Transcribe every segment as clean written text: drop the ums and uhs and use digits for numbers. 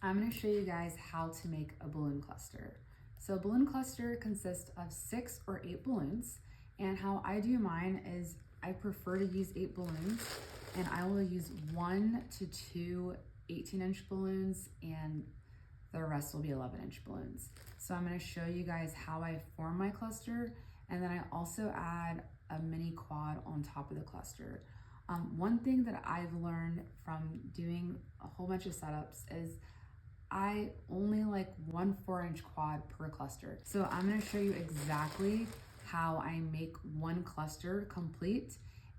I'm going to show you guys how to make a balloon cluster. So a balloon cluster consists of 6 or 8 balloons, and how I do mine is I prefer to use 8 balloons, and I will use 1 to 2 18-inch balloons, and the rest will be 11-inch balloons. So I'm going to show you guys how I form my cluster, and then I also add a mini quad on top of the cluster. One thing that I've learned from doing a whole bunch of setups is I only like 1 4-inch quad per cluster. So I'm going to show you exactly how I make one cluster complete,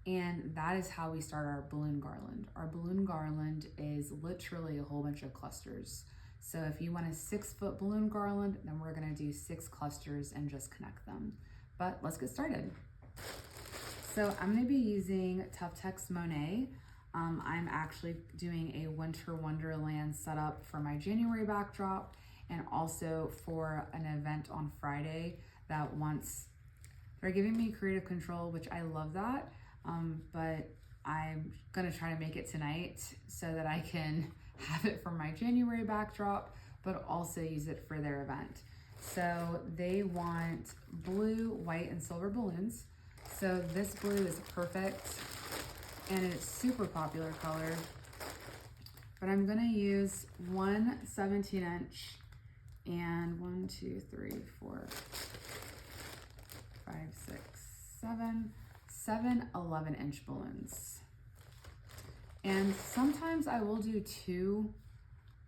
and that is how we start our balloon garland. Our balloon garland is literally a whole bunch of clusters. So if you want a 6-foot balloon garland, then we're going to do 6 clusters and just connect them. But let's get started. So I'm going to be using Tough Text Monet. I'm actually doing a Winter Wonderland setup for my January backdrop, and also for an event on Friday that wants, they're giving me creative control, which I love that, but I'm gonna try to make it tonight so that I can have it for my January backdrop, but also use it for their event. So they want blue, white, and silver balloons. So this blue is perfect, and it's super popular color, but I'm gonna use 1 17-inch and 1, 2, 3, 4, 5, 6, 7 11-inch balloons. And sometimes I will do 2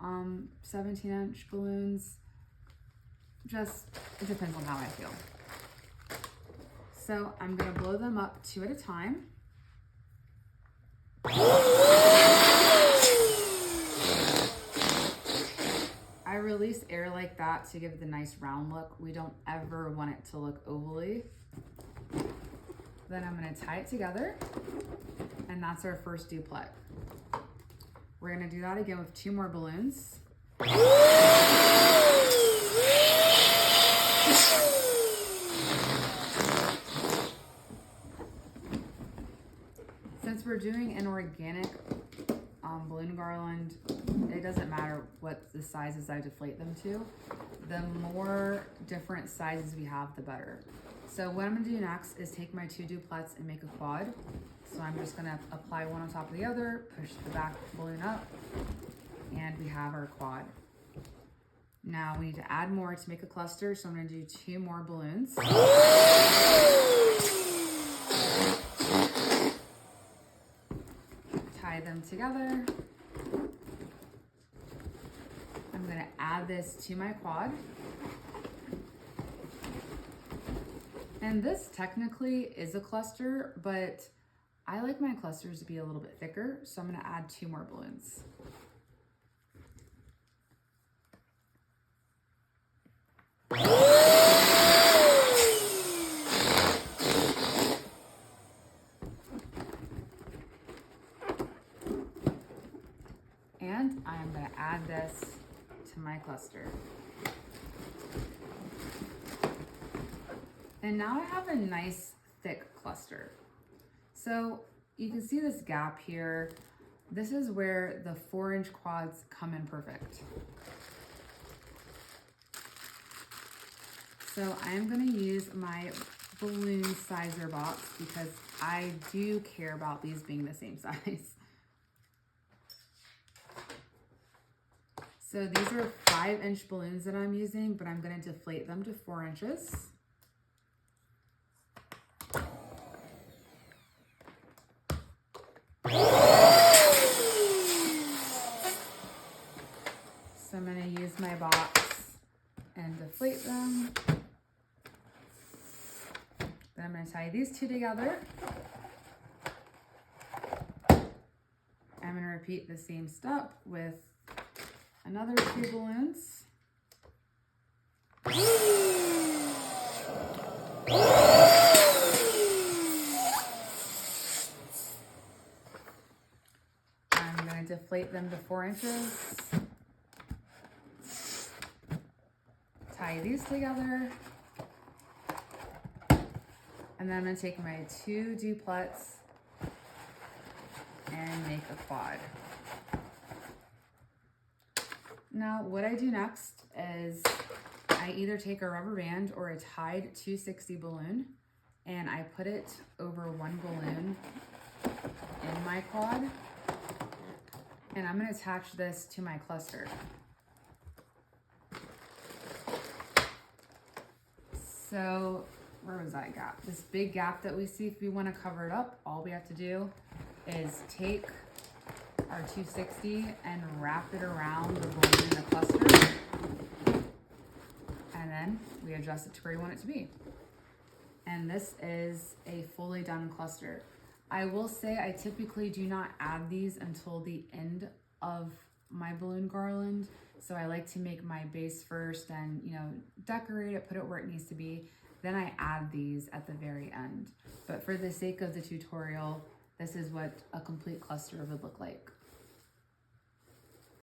17-inch balloons. Just, it depends on how I feel. So I'm gonna blow them up 2 at a time. I release air like that to give it the nice round look. We don't ever want it to look ovally. Then I'm gonna tie it together, and that's our first duplet. We're gonna do that again with 2 more balloons. Since we're doing an organic balloon garland, it doesn't matter what the sizes I deflate them to. The more different sizes we have, the better. So what I'm gonna do next is take my 2 duplets and make a quad. So I'm just gonna apply one on top of the other, push the back balloon up, and we have our quad. Now we need to add more to make a cluster, so I'm gonna do 2 more balloons. Tie them together. I'm gonna add this to my quad. And this technically is a cluster, but I like my clusters to be a little bit thicker, so I'm gonna add 2 more balloons. And I'm gonna add this to my cluster. And now I have a nice thick cluster. So you can see this gap here. This is where the 4-inch quads come in perfect. So I'm gonna use my balloon sizer box because I do care about these being the same size. So these are 5-inch balloons that I'm using, but I'm gonna deflate them to 4 inches. So I'm gonna use my box and deflate them. Then I'm gonna tie these 2 together. I'm gonna repeat the same step with another 2 balloons. I'm gonna deflate them to 4 inches. Tie these together. And then I'm gonna take my 2 duplets and make a quad. Now what I do next is I either take a rubber band or a tied 260 balloon and I put it over one balloon in my quad, and I'm going to attach this to my cluster. So where was that gap? This big gap that we see, if we want to cover it up, all we have to do is take our 260 and wrap it around the balloon in the cluster, and then we adjust it to where you want it to be. And this is a fully done cluster. I will say I typically do not add these until the end of my balloon garland. So I like to make my base first and, decorate it, put it where it needs to be. Then I add these at the very end. But for the sake of the tutorial, this is what a complete cluster would look like.